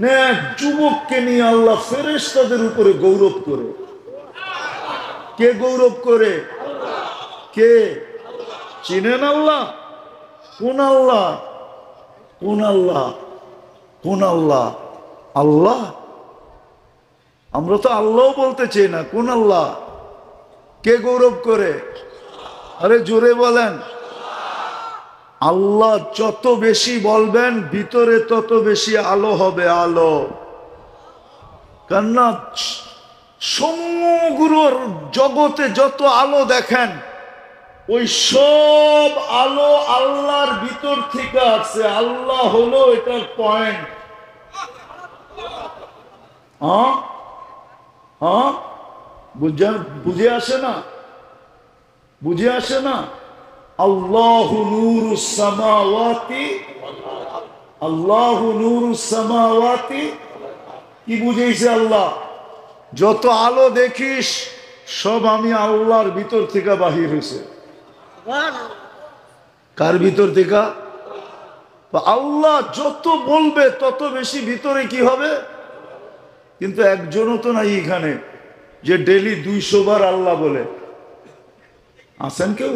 নেক যুবককে নিয়ে আল্লাহ ফেরেশতাদের উপরে গৌরব করে। কে গৌরব করে? কে? চিনেন আল্লাহ? কোন আল্লাহ? কোন আল্লাহ? কোন আল্লাহ? আল্লাহ। আমরা তো আল্লাহ বলতে চাই না, কোন আল্লাহ? কে গৌরব করে? আরে জোরে বলেন। আল্লাহ যত বেশি বলবেন ভিতরে তত বেশি আলো হবে, আলো। কেননা সমগ্র জগতে যত আলো দেখেন ওই সব আলো আল্লাহর ভিতর থেকে আসছে। আল্লাহ হলো এটার পয়েন্ট। হ্যাঁ হ্যাঁ, বুঝে আসে না? বুঝে আসে না? আল্লাহু নূরুস সামাওয়াতি, আল্লাহু নূরুস সামাওয়াতি। কি বুঝেছে আল্লাহ? যত আলো দেখিস সব আমি আল্লাহর ভিতর থেকে বাহির হয়েছে। কার ভিতর থেকে? আল্লাহ যত বলবে তত বেশি ভিতরে কি হবে। কিন্তু একজনও তো নাই এখানে যে ডেলি 200 বার আল্লাহ বলে। আছেন কেউ?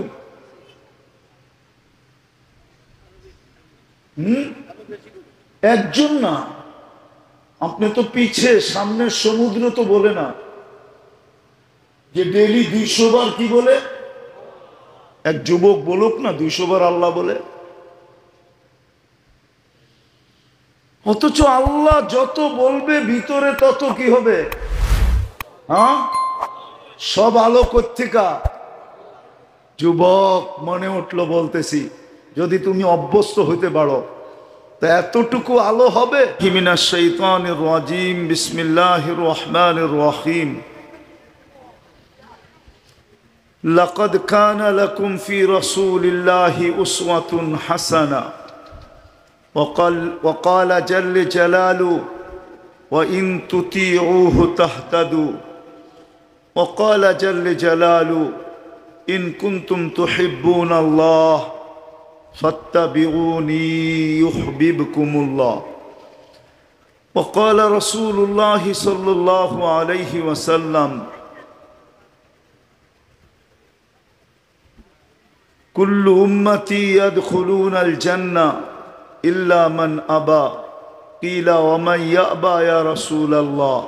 একজন না। আপনি তো পিছে, সামনের সমুদ্র তো বলে না যে ডেলি 200 বার কি বলে। এক যুবক বলুক না 200 বার আল্লাহ বলে। অথচ আল্লাহ যত বলবে ভিতরে তত কি হবে। হ্যাঁ, সব আলো কোত্থেকা? যুবক মনে উঠলো বলতেছি, যদি তুমি অভ্যস্ত হইতে পারো তা এতটুকু আলো হবে। মিনাশ শাইতানির রাজিম, বিসমিল্লাহির রহমানির রহিম। লাকাদ কানা লাকুম ফি রাসূলিল্লাহি উসওয়াতুন হাসানাহ। وقال جل جلاله وإن تطيعوه تهتدوا. وقال جل جلاله إن كنتم تحبون الله فاتبعوني يحببكم الله. وقال رسول الله صلى الله عليه وسلم كل أمتي يدخلون الجنة إلا من أبى. قيل ومن يأبى يا رسول الله؟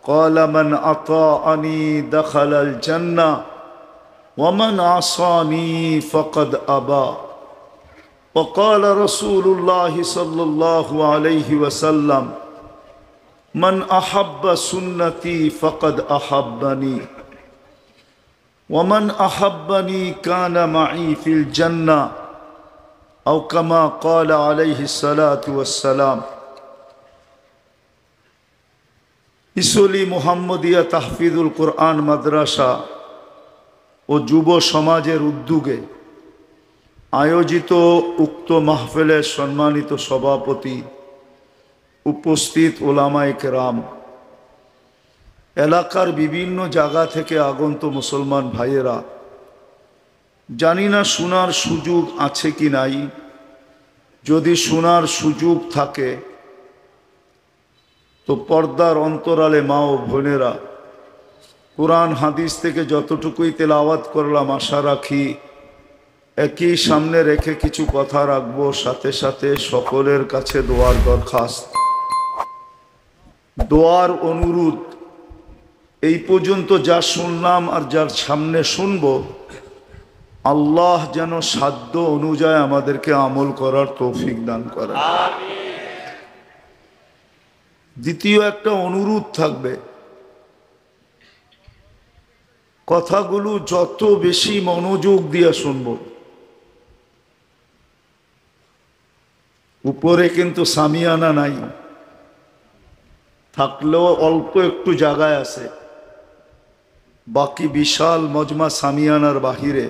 قال من أطاعني دخل الجنة ومن عصاني فقد أبى. وقال رسول الله صلى الله عليه وسلم من أحب سنتي فقد أحبني ومن أحبني كان معي في الجنة أو كما قال عليه الصلاة والسلام. ইসলি মুহাম্মদিয়া তাহফিজুল কোরআন মাদ্রাসা ও যুব সমাজের উদ্যোগে আয়োজিত উক্ত মাহফিলের সম্মানিত সভাপতি, উপস্থিত ওলামায়ে কেরাম, এলাকার বিভিন্ন জায়গা থেকে আগন্ত মুসলমান ভাইয়েরা, জানি না শোনার সুযোগ আছে কি নাই। যদি শোনার সুযোগ থাকে তো পর্দার অন্তরালে মা ও বোনেরা, কোরআন হাদিস থেকে যতটুকুই তেলাওয়াত করলাম আশা রাখি একই সামনে রেখে কিছু কথা রাখবো। সাথে সাথে সকলের কাছে দোয়ার দরখাস্ত, দোয়ার অনুরোধ। এই পর্যন্ত যা শুনলাম আর যার সামনে শুনবো, আল্লাহ যেন সাধ্য অনুযায়ী আমাদেরকে আমল করার তৌফিক দান করেন। দ্বিতীয় একটা অনুরোধ থাকবে, কথাগুলো যত বেশি মনোযোগ দিয়ে শুনব। উপরে কিন্তু সামিয়ানা নাই, থাকলেও অল্প একটু জায়গায় আছে, বাকি বিশাল মজমা সামিয়ানার বাহিরে।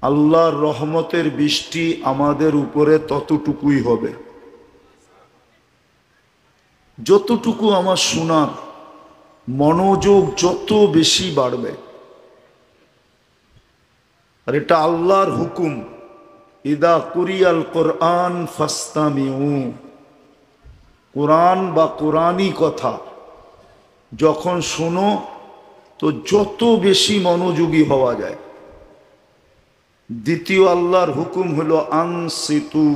আল্লাহর রহমতের বৃষ্টি আমাদের উপরে ততটুকুই হবে, যতটুকু আমার শোনার মনোযোগ যত বেশি বাড়বে। আর এটা আল্লাহর হুকুম, ইদা কুরিয়াল কোরআন ফাসতামিউ। কোরআন বা কোরআনী কথা যখন শোনো তো যত বেশি মনোযোগী হওয়া যায়। দ্বিতীয় আল্লাহর হুকুম হলো আনসিতু,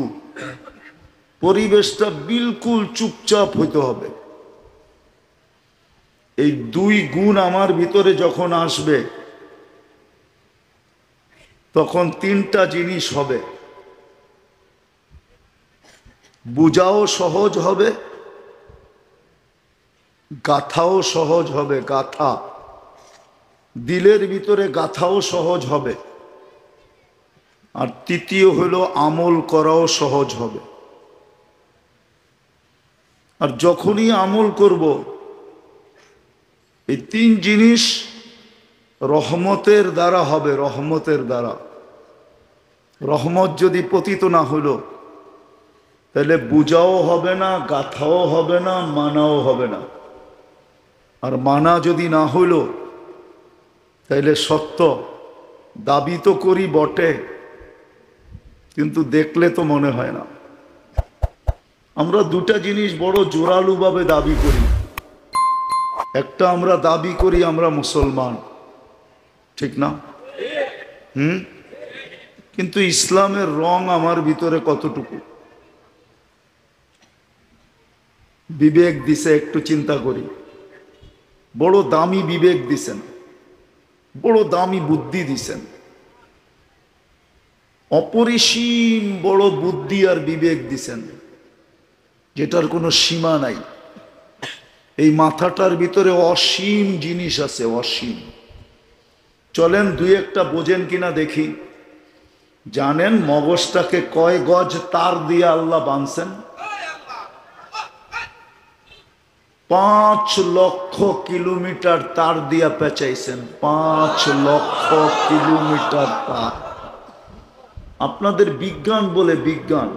পরিবেশটা বিলকুল চুপচাপ হইতে হবে। এই দুই গুণ আমার ভিতরে যখন আসবে তখন তিনটা জিনিস হবে, বুঝাও সহজ হবে, গাথাও সহজ হবে, গাথা দিলের ভিতরে গাথাও সহজ হবে, আর তৃতীয় হলো আমল করাও সহজ হবে। আর যখনই আমল করব এই তিন জিনিস রহমতের দ্বারা হবে, রহমতের দ্বারা। রহমত যদি পতিত না হলো তাহলে বুঝাও হবে না, গাথাও হবে না, মানাও হবে না। আর মানা যদি না হইল তাহলে সত্য দাবি তো করি বটে, কিন্তু দেখলে তো মনে হয় না। আমরা দুটা জিনিস বড় জোরালোভাবে দাবি করি। একটা আমরা দাবি করি আমরা মুসলমান, ঠিক না? কিন্তু ইসলামের রং আমার ভিতরে কতটুকু? বিবেক দিছে, একটু চিন্তা করি। বড় দামি বিবেক দিছেন, বড় দামি বুদ্ধি দিছেন, অপরিসীম বড় বুদ্ধি আর বিবেক দিছেন, যেটার কোনো সীমা নাই। এই মাথাটার ভিতরে অসীম জিনিস আছে, অসীম। চলেন দুই একটা বোঝেন কিনা দেখি। জানেন মগজটাকে কয় গজ তার দিয়ে আল্লাহ বাঁধছেন? 5 লক্ষ কিলোমিটার তার দিয়া পেঁচাইছেন। 5 লক্ষ কিলোমিটার তার। আপনাদের বিজ্ঞান বলে বিজ্ঞান,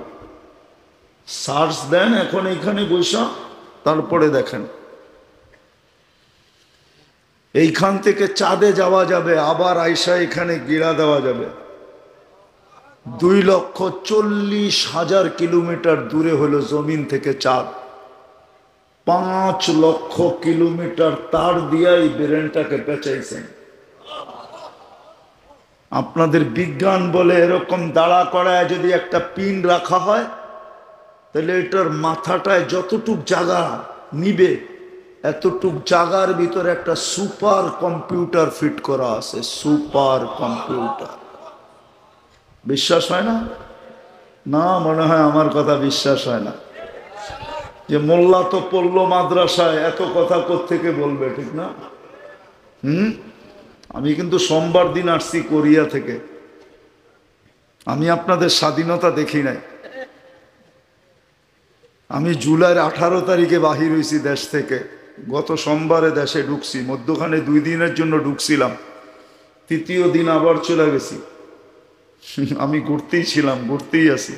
সার্চ দেন এখন এইখানে বৈশা, তারপরে দেখেন এইখান থেকে চাঁদে যাওয়া যাবে, আবার আইসা এখানে গিরা দেওয়া যাবে। 2,40,000 কিলোমিটার দূরে হলো জমিন থেকে চাঁদ। 5 লক্ষ কিলোমিটার তার দিয়াই ব্রেনটাকে পেঁচাইছেন। আপনাদের বিজ্ঞান বলে এরকম দাঁড়া করায় যদি একটা পিন রাখা হয় তাহলে এটার মাথাটায় যতটুক জায়গা নিবে এতটুক জায়গার ভিতরে একটা সুপার কম্পিউটার ফিট করা আছে। Super computer. বিশ্বাস হয় না? না, মনে হয় আমার কথা বিশ্বাস হয় না। যে মোল্লা তো পড়লো মাদ্রাসায়, এত কথা কোত্থেকে বলবে, ঠিক না? আমি কিন্তু সোমবার দিন আসছি কোরিয়া থেকে। আমি আপনাদের স্বাধীনতা দেখি নাই। আমি জুলাইয়ের 18 তারিখে বাহির হয়েছি দেশ থেকে। গত সোমবারে দেশে ঢুকছি, মধ্যখানে 2 দিনের জন্য ঢুকছিলাম, তৃতীয় দিন আবার চলে গেছি। আমি ঘুরতেই ছিলাম, ঘুরতেই আছি।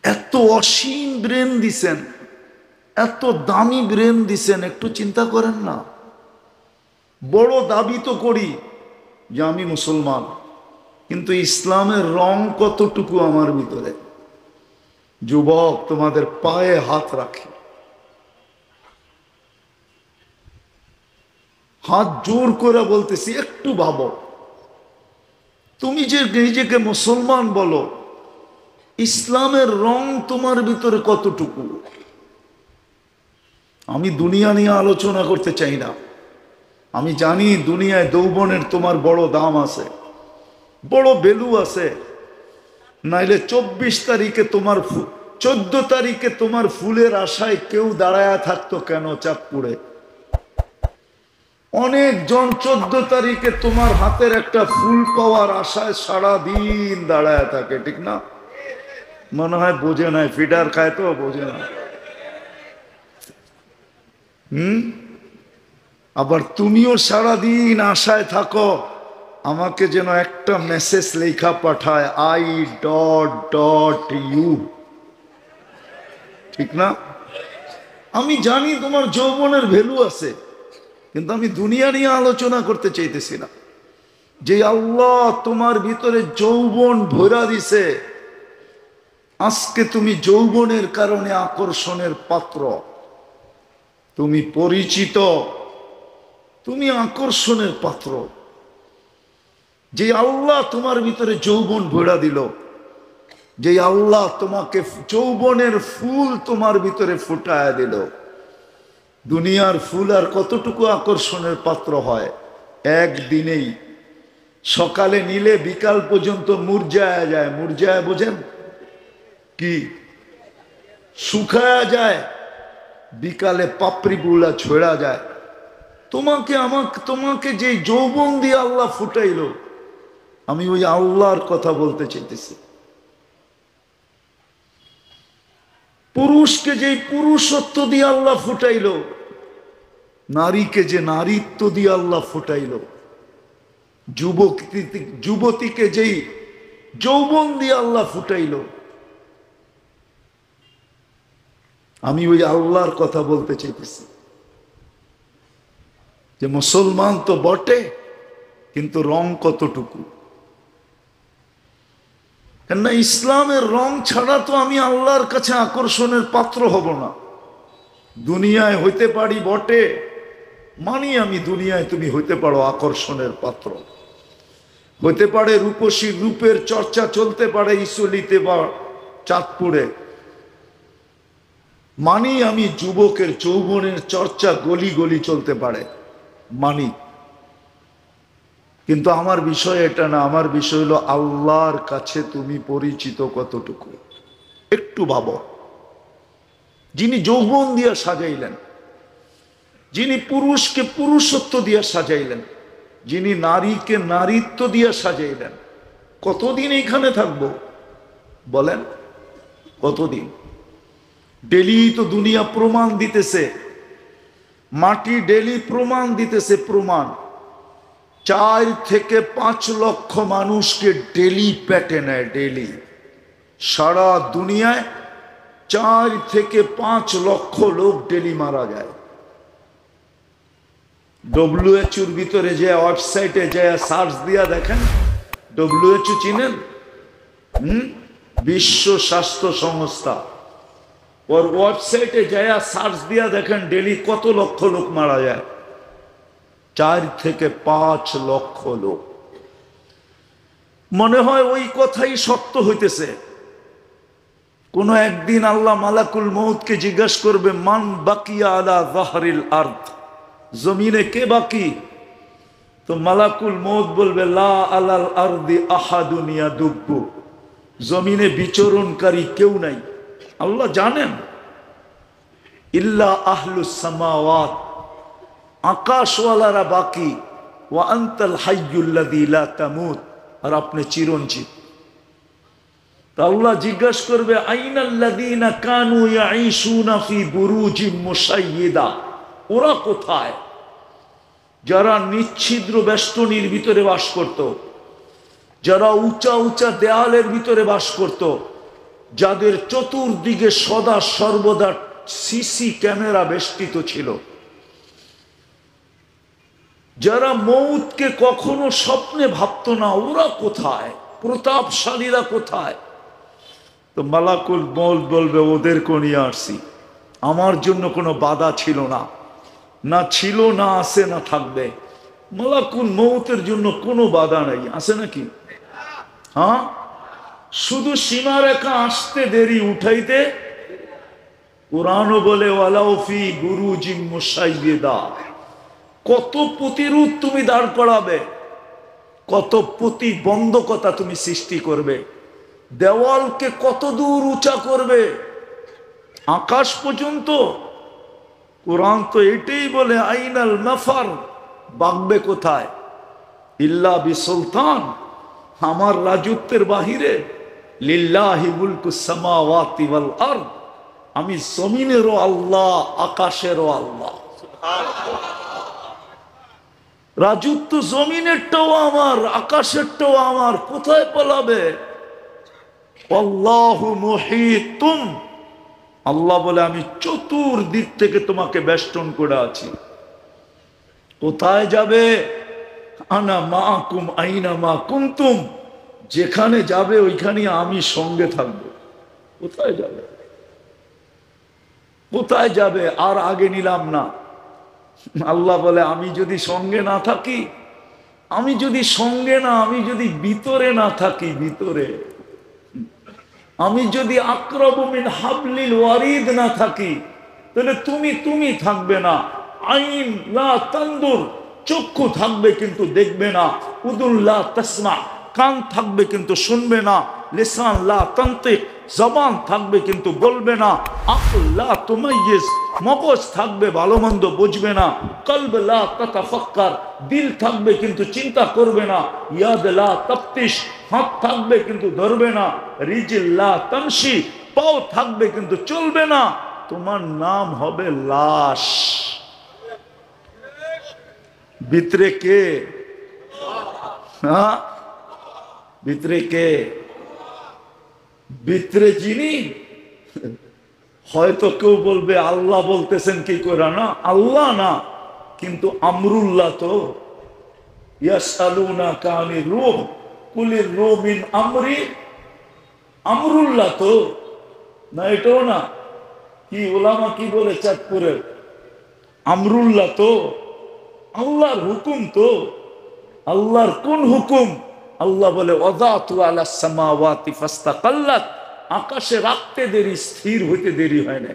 এত অসীম ব্রেন দিছেন, এত দামি ব্রেন দিছেন, একটু চিন্তা করেন না। বড় দাবি তো করি যে আমি মুসলমান, কিন্তু ইসলামের রং কতটুকু আমার ভিতরে? যুবক, তোমাদের পায়ে হাত রাখি, হাত জোর করে বলতেছি, একটু ভাবো। তুমি যে নিজেকে মুসলমান বলো, ইসলামের রং তোমার ভিতরে কতটুকু? আমি দুনিয়া নিয়ে আলোচনা করতে চাই না। আমি জানি দুনিয়ায় যৌবনের তোমার বড় দাম আছে, বড় ভ্যালু আছে। নাইলে 24 তারিখে তোমার 14 তারিখে তোমার ফুলের আশায় কেউ দাঁড়ায়া থাকতো কেন চাঁদপুরে? অনেকজন 14 তারিখে তোমার হাতের একটা ফুল পাওয়ার আশায় সারা দিন দাঁড়ায় থাকে, ঠিক না? মনে হয় বোঝে নাই, ফিডার খায় তো বোঝে না। আবার তুমিও সারাদিন আশায় থাকো আমাকে যেন একটা মেসেজ লেখা পাঠায়, I.you, ঠিক না? আমি জানি তোমার যৌবনের ভ্যালু আছে, কিন্তু আমি দুনিয়া নিয়ে আলোচনা করতে চাইতেছি না। যে আল্লাহ তোমার ভিতরে যৌবন ভরা দিছে, আজকে তুমি যৌবনের কারণে আকর্ষণের পাত্র, তুমি পরিচিত, তুমি আকর্ষণের পাত্র। যে আল্লাহ তোমার ভিতরে যৌবন ভরা দিল, যে আল্লাহ তোমাকে যৌবনের ফুল তোমার ভিতরে ফুটায় দিল। দুনিয়ার ফুল আর কতটুকু আকর্ষণের পাত্র হয়? একদিনেই সকালে নিলে বিকাল পর্যন্ত মুরঝায়া যায়। মুরঝায়া বোঝেন কি? শুকায়া যায়, বিকালে পাপড়ি গুলা ছেড়া যায়। তোমাকে যে যৌবন দিয়ে আল্লাহ ফুটাইলো, আমি ওই আল্লাহর কথা বলতে চাইতেছি। পুরুষকে যে পুরুষত্ব দিয়ে আল্লাহ ফুটাইলো, নারীকে যে নারীত্ব দিয়ে আল্লাহ ফুটাইলো, যুবতীকে যেই যৌবন দিয়ে আল্লাহ ফুটাইলো, আমি ওই আল্লাহর কথা বলতে চাইতেছি। যে মুসলমান তো বটে, কিন্তু রং কতটুকু? কেননা ইসলামের রং ছাড়া তো আমি আল্লাহর কাছে আকর্ষণের পাত্র হব না। দুনিয়ায় হইতে পারি বটে, মানি আমি দুনিয়ায় তুমি হইতে পারো আকর্ষণের পাত্র। হইতে পারে রূপসী, রূপের চর্চা চলতে পারে ইসলিতে বা চাঁদপুরে, মানি আমি যুবকের যৌবনের চর্চা গলি গলি চলতে পারে, মানি। কিন্তু আমার বিষয় এটা না। আমার বিষয় হলো আল্লাহর কাছে তুমি পরিচিত কতটুকু, একটু ভাবো। যিনি যৌবন দিয়া সাজাইলেন, যিনি পুরুষকে পুরুষত্ব দিয়া সাজাইলেন, যিনি নারীকে নারীত্ব দিয়া সাজাইলেন, কতদিন এখানে থাকবো বলেন? কতদিন? ডেলি তো দুনিয়া প্রমাণ দিতেছে, মাটি ডেলি প্রমাণ দিতেছে। প্রমাণ 4 থেকে 5 লক্ষ মানুষকে ডেলি পেটে নেয়, ডেলি। সারা দুনিয়ায় 4 থেকে 5 লক্ষ লোক ডেলি মারা যায়। WHO ভিতরে যে ওয়েবসাইটে যে সার্চ দিয়া দেখেন, WHO চিনেন? বিশ্ব স্বাস্থ্য সংস্থা, ওর ওয়েবসাইটে যায় সার্চ দিয়া দেখেন ডেলি কত লক্ষ লোক মারা যায়। 4 থেকে 5 লক্ষ লোক। মনে হয় ওই কথাই সত্য হইতেছে। কোন একদিন আল্লাহ মালাকুল মউতকে জিজ্ঞাসা করবে, মান বাকিয়া আলা যাহরিল আরদ, জমিনে কে বাকি? তো মালাকুল মউত বলবে, লা আলাল আরদি আহাদুন ইয়াদুব্বু, জমিনে বিচরণকারী কেউ নাই। আল্লাহ জানেন, ইল্লা আহলুস সামাওয়াত, আকাশওয়ালারা বাকি। ওয়া আনতাল হাইয়ুল্লাযী লা তামুত, আর আপনি চিরঞ্জীব। তা আল্লাহ জিজ্ঞাসা করবে, আইনাল্লাযীনা কানু ইয়াঈশুনা ফি বুরুজিম মুশাইয়্যিদা, ওরা কোথায়? যারা নিচ্ছিদ্র বেষ্টনীর ভিতরে বাস করত, যারা উঁচা উঁচা দেয়ালের ভিতরে বাস করত, যাদের চতুর্দিকে সদা সর্বদা সিসি ক্যামেরা বেষ্টিত ছিল, যারা মউতকে কখনো স্বপ্নে ভাবত না, ওরা কোথায়? প্রতাপশালীরা কোথায়? তো মালাকুল মউত বলবে, ওদেরকে নিয়ে আসছি। আমার জন্য কোনো বাধা ছিল না, না ছিল, না আছে, না থাকবে। মালাকুল মউতের জন্য কোনো বাধা নাই, আছে নাকি? হ্যাঁ, শুধু সীমারেখা আসতে দেরি, উঠাইতে। কুরআনও বলে, ওয়ালাউ ফি বুরুজিম মুশাইয়্যিদা, কত প্রতিরোধ তুমি দাঁড় করাবে, কত প্রতিবন্ধকতা তুমি সৃষ্টি করবে, দেওয়ালকে কত দূর উঁচা করবে, আকাশ পর্যন্ত। কোরআন তো এটাই বলে, আইনাল মাফার, বাগবে কোথায়? ইল্লা বিসুলতান, আমার রাজত্বের বাহিরে। লিল্লাহি মুলকুস সামাওয়াতি ওয়াল আরদ, আমি জমিনেরও আল্লাহ, আকাশেরও আল্লাহ। রাজত্ব জমিনেরটাও আমার, আকাশেরটাও আমার, কোথায় পালাবে? আল্লাহু মুহীতুম, আল্লাহ বলে আমি চতুর্দিক থেকে তোমাকে বেষ্টন করে আছি। কোথায় যাবে? আনা মাআকুম আইনা মা কুনতুম, যেখানে যাবে ওইখানে আমি সঙ্গে থাকবো। কোথায় যাবে? কোথায় যাবে? আর আগে নিলাম না। আল্লাহ বলে আমি যদি সঙ্গে না থাকি, আমি যদি সঙ্গে না, আমি যদি ভিতরে না থাকি, ভিতরে আমি যদি আকরাবু মিন হাবলিল ওয়ারিদ না থাকি, তাহলে তুমি থাকবে না। আইন লা তানদুর, চক্ষু থাকবে কিন্তু দেখবে না। উদুন লা তাসমা, কান থাকবে কিন্তু শুনবে না। লিসান লা তানতিক, জবান থাকবে কিন্তু বলবে না। আকল লা তুমাইয়িজ, মগজ থাকবে ভালো মন্দ বুঝবে না। কলব লা তাতাফাক্কার, দিল থাকবে কিন্তু চিন্তা করবে না। ইয়াদ লা তাফতিশ, হাত থাকবে কিন্তু ধরবে না। রিজিল লা তামশি, পাও থাকবে কিন্তু চলবে না। তোমার নাম হবে লাশ। ভিতরে কে? হ্যাঁ, ভিতরে কে? ভিতরে যিনি, হয়তো কেউ বলবে আল্লাহ বলতেছেন কি করে, না আল্লাহ না, কিন্তু আমরুল্লাহ তো। ইয়াসআলুনাকা আনির রূহ কুলির রূহ মিন আমরি, আমরুল্লাহ তো না, এটাও না। কি ওলামা কি বলে চাঁদপুরের? আমরুল্লাহ তো, আল্লাহর হুকুম তো। আল্লাহর কোন হুকুম? আল্লাহ বলে ওয়াদাতু আলাস সামাওয়াতি ফাস্তাকাল্লাত, আকাশে রাখতে দেরি, স্থির হইতে দেরি হয় না।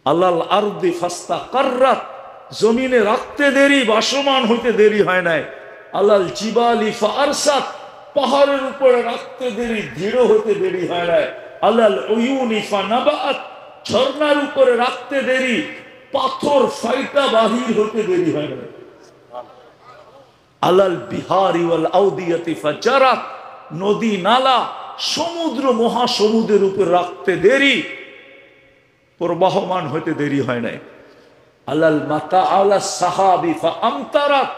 আলাল আরদি ফাস্তাকাররাত, জমিনে রাখতে দেরি, বাসমান হইতে দেরি হয় নাই। আলাল জিবালি ফারসাত, পাহাড়ের উপরে রাখতে দেরি, দৃঢ় হইতে দেরি হয় নাই। আলাল উয়ুনি ফানাবাত, ঝর্ণার উপরে রাখতে দেরি, পাথর ফাইটা বাহির হতে দেরি হয় না। আলাল বিহারি ওয়াল আউদিয়াতি ফাজারাত, নদী নালা সমুদ্র মহাসমুদ্রের উপর রাখতে দেরি, প্রবাহমান হতে দেরি হয় নাই। আলাল মাতা আলা সাহাবি ফাআমতারাত,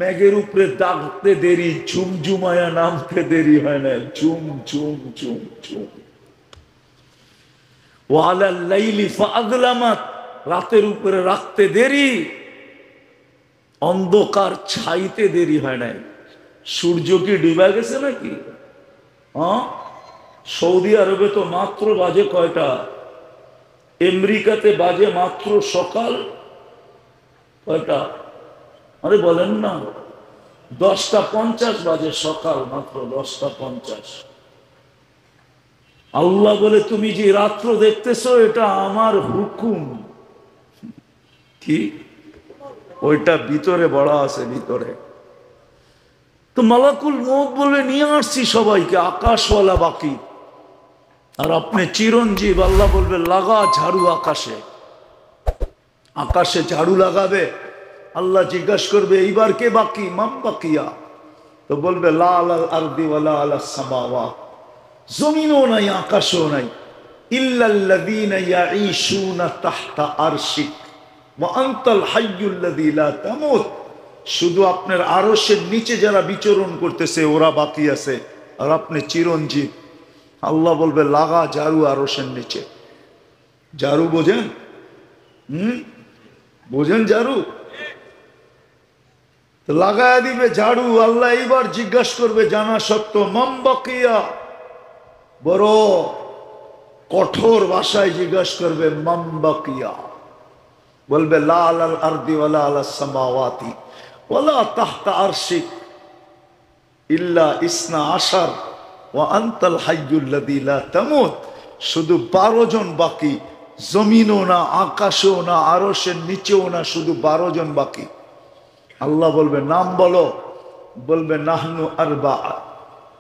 মেঘের উপরে দাগতে দেরি, ঝুমঝুমায়া নামতে দেরি হয় না। ঝুম ঝুম ঝুম ঝুম। ওয়ালাল লাইলি ফাআযলামাত, রাতের উপরে রাখতে দেরি, অন্ধকার ছাইতে দেরি হয় নাই। সূর্য কি ডুবে গেছে নাকি? হ্যাঁ, সৌদি আরবে তো মাত্র বাজে কয়টা? আমেরিকাতে বাজে মাত্র সকাল কয়টা? আরে বলেন না, 10টা 50 বাজে সকাল, মাত্র 10টা 50। আল্লাহ বলে তুমি যে রাত্র দেখতেছো এটা আমার হুকুম। কি? ওইটা ভিতরে বড় আছে, ভিতরে। তো মালাকুল মউত বলে নিয়ে আসছি সবাইকে, আকাশওয়ালা বাকি। আর আপনি চিরঞ্জীব। আল্লাহ বলবে লাগা ঝাড়ু আকাশে, আকাশে ঝাড়ু লাগাবে। আল্লাহ জিজ্ঞাসা করবে এইবার কে বাকি? মাম বাকিয়া। তো বলবে লা আলাল আরদি ওয়ালা আলাস সামাওয়াত, জমিনও নাই আকাশও নাই। ইল্লাল্লাযীনা ইয়াঈশুনা তাহতা আরশিক ওয়া আনতাল হাইয়্যুল্লাযী লা তামুত, শুধু আপনার আরশের নিচে যারা বিচরণ করতেছে ওরা বাকি আছে, আর আপনি চিরঞ্জীব। আল্লাহ বলবে লাগা ঝাড়ু আরশের নিচে। ঝাড়ু বোঝেন? বোঝেন ঝাড়ু? লাগায়া দিবে ঝাড়ু। আল্লাহ এইবার জিজ্ঞাসা করবে জানা সত্য, মাম বাকিয়া, বড় কঠোর ভাষায় জিজ্ঞাসা করবে মাম বাকিয়া। বলবে লা আলাল আরদি ওয়ালা আলাস সামাওয়াতি ওয়ালা তাহতা আরশিক ইল্লা ইসনা আশার ওয়া আনতাল হাইয়্যুল্লাযী লা তামুত, শুধু 12 জন বাকি। জমিনও না, আকাশেও না, আরশের নিচেও না, শুধু 12 জন বাকি। আল্লাহ বলবে নাম বলো। বলবে নাহনু আরবা,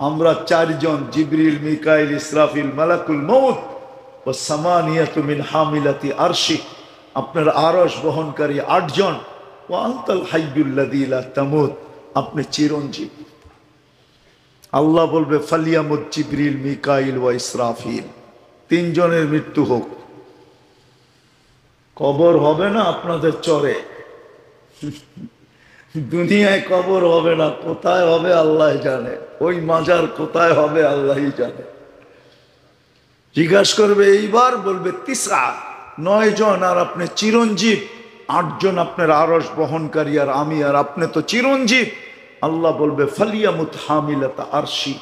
আমরা 4 জন, জিবরিল, মিকাইল, ইসরাফিল, মালাকুল মউত ও সামানিয়াতু মিন হামিলাতি আরশিক, আপনার আরশ বহনকারী 8 জন। ওয়া আনতাল হাইয়্যুল্লাযী লা তামুত, আপনি চিরঞ্জীব। আল্লাহ বলবে ফালিয়ামুত জিবরিল, মিকাইল ওয়া ইসরাফিল, 3 জনের মৃত্যু হোক। কবর হবে না আপনাদের চরে, দুনিয়ায় কবর হবে না, কোথায় হবে আল্লাহ জানে। ওই মাজার কোথায় হবে আল্লাহই জানে। জিজ্ঞাসা করবে এইবার, বলবে 9 জন, আর আপনি চিরঞ্জীব। 8 জন আপনার আরশ বহনকারী, আর আমি, আর আপনি তো চিরঞ্জীব। আল্লাহ বলবে ফালিয়ামুত হামিলাতা আরশি,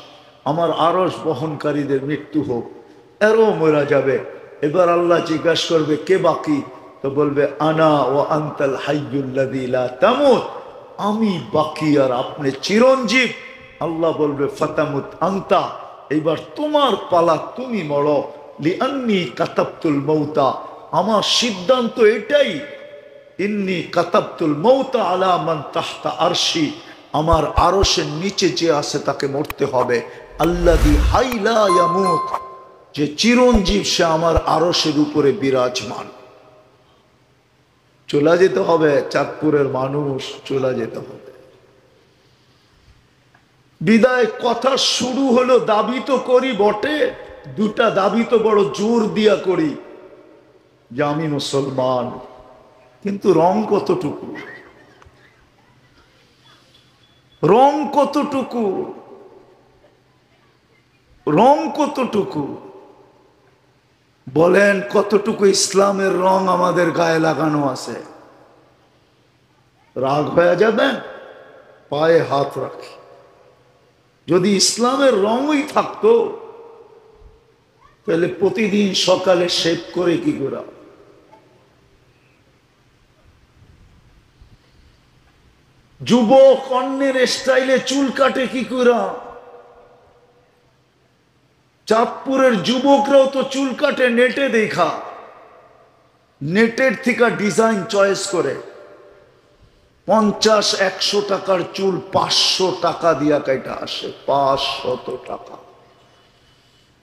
আমার আরশ বহনকারীদের মৃত্যু হোক। এরও মরা যাবে। এবার আল্লাহ জিজ্ঞাসা করবে কে বাকি, তো বলবে আনা ওয়া আনতাল হাইয়ুল্লাযী লা তামুত, আমি বাকি আর আপনি চিরঞ্জীব। আল্লাহ বলবে ফাতামুত আনতা, এবার তোমার পালা, তুমি মরো। লিআন্নী কাতাবতুল মাউতা, আমার সিদ্ধান্ত এটাই, ইন্নী কাতাবতুল মাউতা আলা মান তাহতা আরশি, আমার আরশের নিচে যে আছে তাকে মরতে হবে। আল্লাযী হাই লা ইয়ামুত, যে চিরঞ্জীব, সে আমার আরশের উপরে বিরাজমান। চলে যেতে হবে, চাঁদপুরের মানুষ চলে যেতে হবে। বিদায় কথা শুরু হলো, দাবি তো করি বটে, দুটা দাবি তো বড় জোর দিয়া করি যে আমি মুসলমান, কিন্তু রং কতটুকু, রং কতটুকু, রং কতটুকু, বলেন কতটুকু ইসলামের রং আমাদের গায়ে লাগানো আছে? রাগ হয়ে যাবেন, পায়ে হাত রাখি। যদি ইসলামের রঙই থাকতো তাহলে প্রতিদিন সকালে শেভ করে কি করা, যুবক অন্যের স্টাইলে চুল কাটে কি করা, চাঁদপুরের যুবকরাও তো চুল কাটে নেটে দেখা, নেটের থেকে ডিজাইন চয়েস করে 50-100 টাকার চুল 500 টাকা দিয়া কাইটা আসে, 500 টাকা।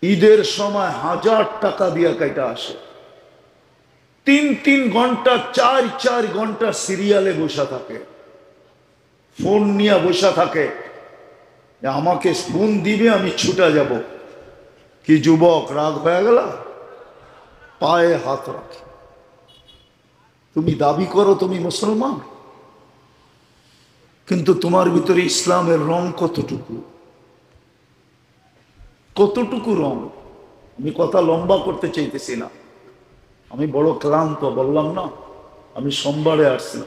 ঈদের সময় 1000 টাকা দিয়া কাইটা আসে। 3-3 ঘন্টা 4-4 ঘন্টা সিরিয়ালে বসা থাকে, ফোন নিয়ে বসা থাকে, আমাকে ফোন দিবে আমি ছুটা যাব। কি যুবক, রাগ হয়ে গেল? পায়ে হাত রাখে। তুমি দাবি করো তুমি মুসলমান, কিন্তু তোমার ভিতরে ইসলামের রং কতটুকু, কতটুকু রং? আমি কথা লম্বা করতে চাইতেছি না, আমি বড় ক্লান্ত, বললাম না আমি সোমবারে আসছি,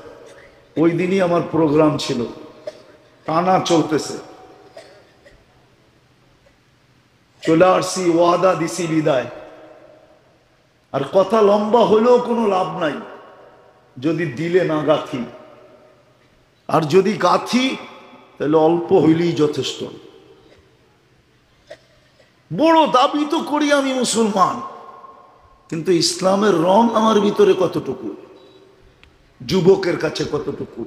ওই দিনই আমার প্রোগ্রাম ছিল, টানা চলতেছে, চলে আসছি, ওয়াদা দিছি বিদায়। আর কথা লম্বা হলেও কোনো লাভ নাই যদি দিলে না গাথি, আর যদি গাথি তাহলে অল্প হইলেই যথেষ্ট। বড় দাবি তো করি আমি মুসলমান, কিন্তু ইসলামের রং আমার ভিতরে কতটুকু, যুবকের কাছে কতটুকু?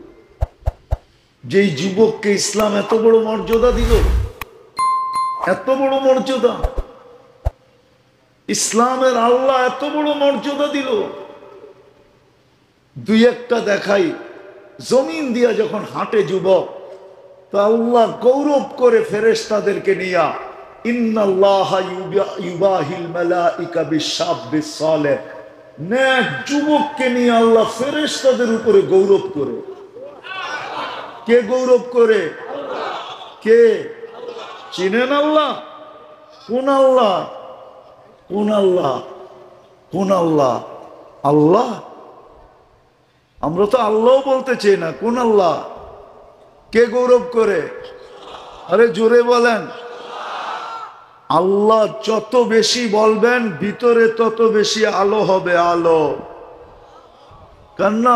যেই যুবককে ইসলাম এত বড় মর্যাদা দিল, এত বড় মর্যাদা, ইসলামের আল্লাহ এত বড় মর্যাদা দিল। দুই একটা দেখাই, জমিন দিয়া যখন হাঁটে যুবক, তো আল্লাহ গৌরব করে ফেরেশতাদেরকে নিয়া, ইন্নাল্লাহা ইউবাহিল মালাইকা বিশ-শাবিস সালেহ, নেক যুবককে নিয়ে আল্লাহ ফেরেশতাদের উপরে গৌরব করে। কে গৌরব করে? কে? চিনেন আল্লাহ? কোন আল্লাহ? কোন আল্লাহ? কোন আল্লাহ? আল্লাহ, আমরা তো আল্লাহ বলতে চাই না, কোন আল্লাহ? কে গৌরব করে? আরে জোরে বলেন। আল্লাহ যত বেশি বলবেন ভিতরে তত বেশি আলো হবে, আলো। কেননা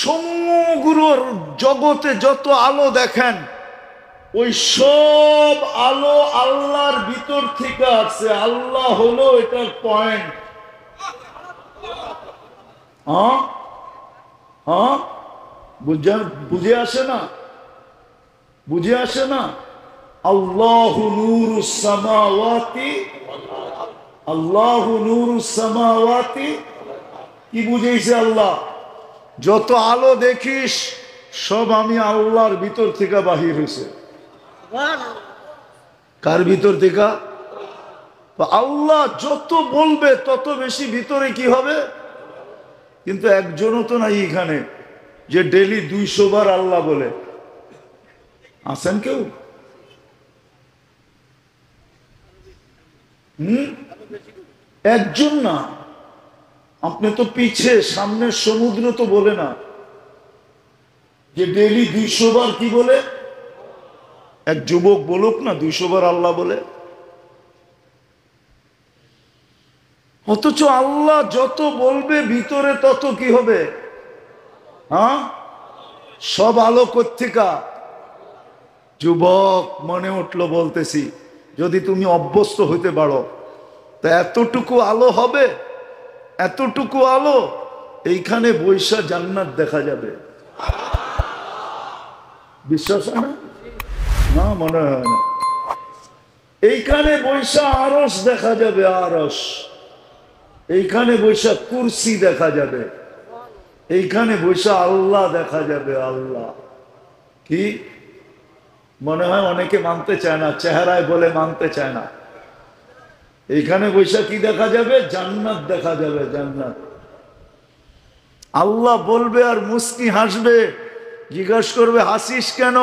সমগ্র জগতে যত আলো দেখেন, ওই সব আলো আল্লাহর ভিতর থেকে আসছে, আল্লাহ হলো এটার পয়েন্ট। হ্যাঁ হ্যাঁ, বুঝে আসে না? বুঝে আসে না? আল্লাহু নূরুস সামাওয়াতি, আল্লাহু নূরুস সামাওয়াতি, কি বুঝেছে আল্লাহ? যত আলো দেখিস সব আমি আল্লাহর ভিতর থেকে বাহির হয়েছে। কার ভিতর থেকে? আল্লাহ যত বলবে তত বেশি ভিতরে কি হবে। কিন্তু একজনও তো নাই এখানে যে ডেলি 200 বার আল্লাহ বলে, আছেন কেউ? একজন না। আপনি তো পিছে, সামনের সমুদ্র তো বলে না যে ডেলি 200 বার কি বলে। এক যুবক বলুক না 200 বার আল্লাহ বলে। অথচ আল্লাহ যত বলবে ভিতরে তত কি হবে? হ্যাঁ, সব আলো কোত্থেকা? যুবক মনে উঠলো, বলতেছি যদি তুমি অভ্যস্ত হইতে পারো তা এতটুকু আলো হবে, এতটুকু আলো এইখানে বৈশা জান্নাত দেখা যাবে। বিশ্বাস হয় না? না, মনে হয় না। এইখানে বৈশা আরশ দেখা যাবে, আরশ। এইখানে বৈশা কুরসি দেখা যাবে, এইখানে বৈশা আল্লাহ দেখা যাবে, আল্লাহ। কি মনে হয় অনেকে মানতে চায় না, চেহারায় বলে মানতে চায় না। এইখানে বৈশা কি দেখা যাবে? জান্নাত দেখা যাবে, জান্নাত। আল্লাহ বলবে আর মুস্কি হাসবে, জিজ্ঞাসা করবে হাসিস কেন?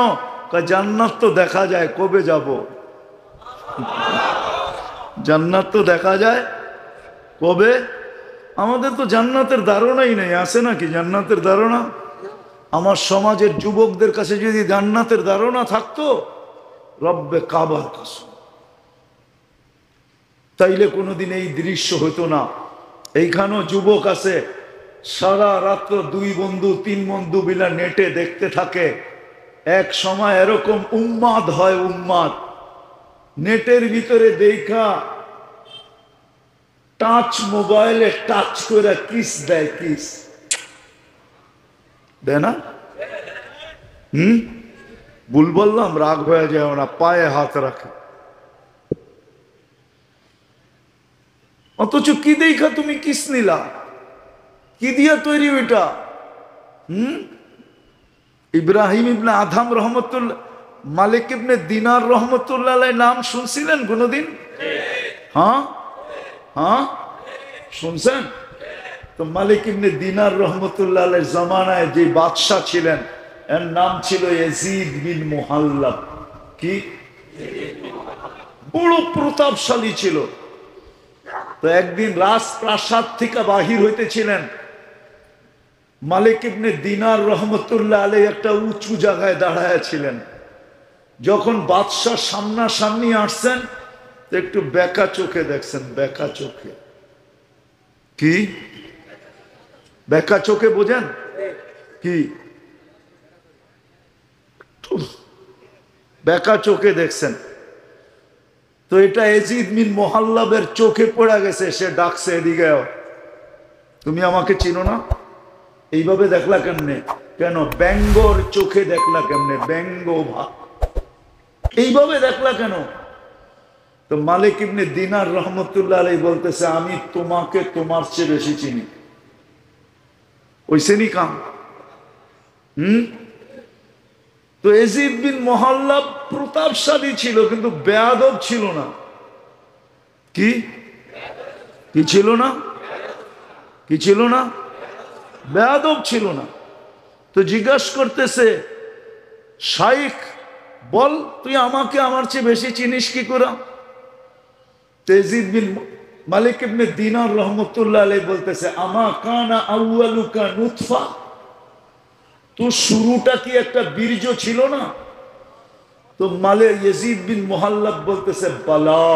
জান্নাত তো দেখা যায়, কবে যাব? জান্নাত তো দেখা যায়, কবে? আমাদের তো জান্নাতের ধারণাই নেই। আছে নাকি জান্নাতের ধারণা? আমার সমাজের যুবকদের কাছে যদি জান্নাতের ধারণা থাকতো, রব্বে কাবার কসম, তাইলে কোনোদিন এই দৃশ্য হতো না। এইখানেও যুবক আছে, সারা রাত্র 2 বন্ধু 3 বন্ধু বিলা নেটে দেখতে থাকে। এক সময় এরকম উম্মাদ হয়, উম্মাদ নেটের ভিতরে দেখা টাচ মোবাইলে টাচ করে কিস দেয়, কিস দেয় না? ভুল বললাম, রাগ হয়ে যায় না, পায়ে হাত রাখে। অথচ কি দেখা তুমি কিস নিলা? কি দিয়া তৈরি ওইটা? ইব্রাহিম ইবনে আদম রহমতুল্লাহ, মালিক ইবনে দিনার রহমতুল্লাহ নাম শুনছিলেন কোনদিন? হ্যাঁ হ্যাঁ, শুনছেন তো? মালিক ইবনে দিনার রহমতুল্লাহ জামানায় যে বাদশাহ ছিলেন, এর নাম ছিল ইয়াজিদ বিন মুহাল্লাব। কি? বড় প্রতাপশালী ছিল। তো একদিন রাজপ্রাসাদ থেকে বাহির হইতেছিলেন, মালিক ইবনে দিনার রহমতুল্লাহ আলাই একটা উঁচু জায়গায় দাঁড়ায় ছিলেন। যখন বাদশাহ সামনাসামনি আসছেন, তো একটু বেকা চোখে দেখছেন, বেকা চোখে। কি বেকা চোখে বোঝেন? কি বেকা চোখে দেখছেন? তো এটা ইয়াজিদ বিন মুহাল্লাবের চোখে পড়ে গেছে। সে ডাকছে, এদিকে তুমি আমাকে চিনো না? এইভাবে দেখলা কেমনে? কেন ব্যঙ্গর চোখে দেখলা কেমনে? ব্যঙ্গ ভাব এইভাবে দেখলা কেন? তো মালিক ইবনে দিনার রহমতুল্লাহ আলাইহি বলতেছে, আমি তোমাকে তোমার চেয়ে বেশি চিনি। ওইসেনি কাম। তো ইয়াজিদ বিন মুহাল্লাব প্রতাপশালী ছিল, কিন্তু বেয়াদব ছিল না। কি কি ছিল না? কি ছিল না? বেয়াদব ছিল না। তো জিজ্ঞাসা করতেছে, শাইখ বল, তুই আমাকে আমার চেয়ে বেশি চিনিস কি করে? ইয়াজিদ বিন মালিক ইবনে দিনার রহমতুল্লাহ আলাইহি বলতেছে, আমা কানা আউয়ালুকা নুতফা, তোর শুরুটা কি একটা বীর্য ছিল না? তো ইয়াজিদ বিন মুহাল্লাব বলতেছে, বালা,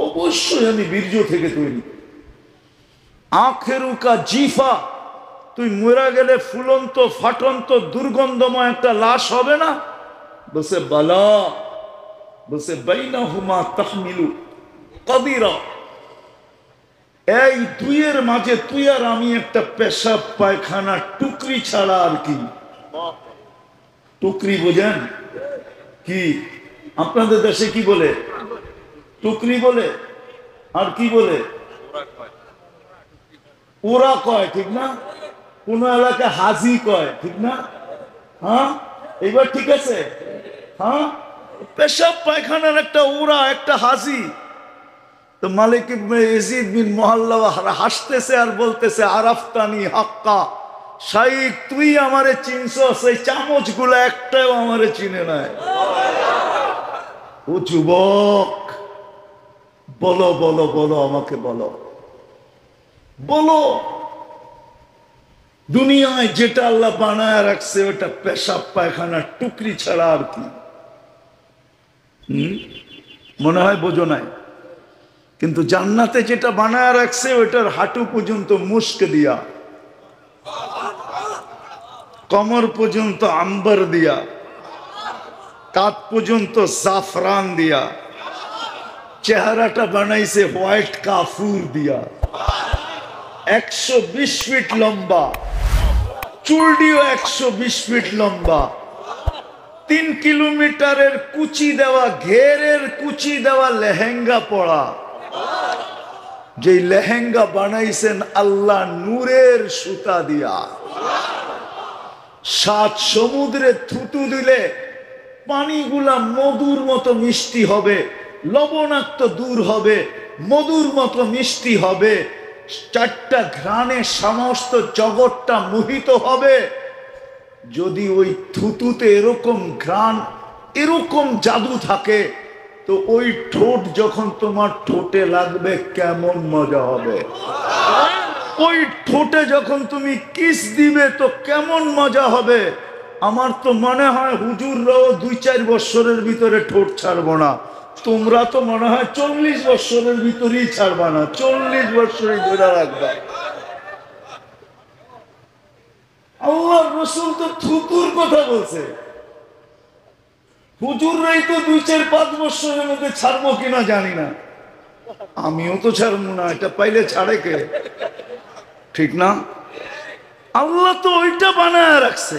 অবশ্যই আমি বীর্য থেকে তৈরি। আখেরুকা জিফা, তুই মরা গেলে ফুলন্ত ফাটন্ত দুর্গন্ধময় একটা লাশ হবে না? বলছে বালা। বলছে বাইনাহুমা তাহমিলু কাদিরা, এই দুইয়ের মাঝে তুই আর আমি একটা পেশাব পায়খানা টুকরি ছাড়া আর কি। টুকরি বোঝেন? কি আপনাদের দেশে কি বলে? টুকরি বলে। আর কি বলে? ওরা কয়, ঠিক না? কোন এলাকায় হাজি কয়, ঠিক না? হ্যাঁ, এবার ঠিক আছে। হ্যাঁ, পেশাব পায়খানার একটা ওরা, একটা হাজি। তো মালিক ইবনে ইয়াজিদ বিন মুহাল্লাব হাসতেছে আর বলতেছে, আরাফতানি হাক্কা, শাইখ তুই আমারে চিনছস? সেই চামচ গুলা একটাও আমারে চিনে নাই। ও যুবক, বলো বলো বলো, আমাকে বলো বলো, দুনিয়ায় যেটা আল্লাহ বানায় রাখছে ওটা পেশাব পায়খানা টুকরি ছাড়া আর কি? মনে হয় বোঝো নাই। কিন্তু জান্নাতে যেটা বানায় রাখছে ওইটার হাঁটু পর্যন্ত মুস্ক দিয়া, কমর পর্যন্ত আম্বার দিয়া, কাঁধ পর্যন্ত জাফরান দিয়া, চেহারাটা বানাইছে হোয়াইট কাফুর দিয়া, 120 ফিট লম্বা, চুলডিও 120 ফিট লম্বা, 3 কিলোমিটারের কুচি দেওয়া, ঘেরের কুচি দেওয়া লেহেঙ্গা পরা, যে লেহেঙ্গা বানাইছেন আল্লাহ নূরের সুতা দিয়া। 7 সমুদ্রে থুতু দিলে পানিগুলা মধুর মতো মিষ্টি হবে, লবণাক্ত দূর হবে, মধুর মতো মিষ্টি হবে, 4টা ঘ্রাণে সমস্ত জগৎটা মোহিত হবে। যদি ওই থুতুতে এরকম ঘ্রাণ, এরকম জাদু থাকে, তো ওই ঠোঁট যখন তোমার ঠোঁটে লাগবে কেমন মজা হবে। ওই ঠোঁটে যখন তুমি কিস দিবে তো কেমন মজা হবে। আমার তো মনে হয় হুজুররাও 2-4 বছরের ভিতরে ঠোঁট ছাড়বো না, তোমরা তো মনে হয় 40 বছরের ভিতরেই ছাড়বা না, 40 বছরই ধরে রাখবা। আল্লাহ রসুল তো থুতুর কথা বলছে, হুজুররাই তো 2-4-5 বছরের মধ্যে ছাড়বো কিনা জানি না, আমিও তো ছাড়বো না, এটা পাইলে ছাড়ে কে? ঠিক না? আল্লাহ তো ওইটা বানায় রাখছে।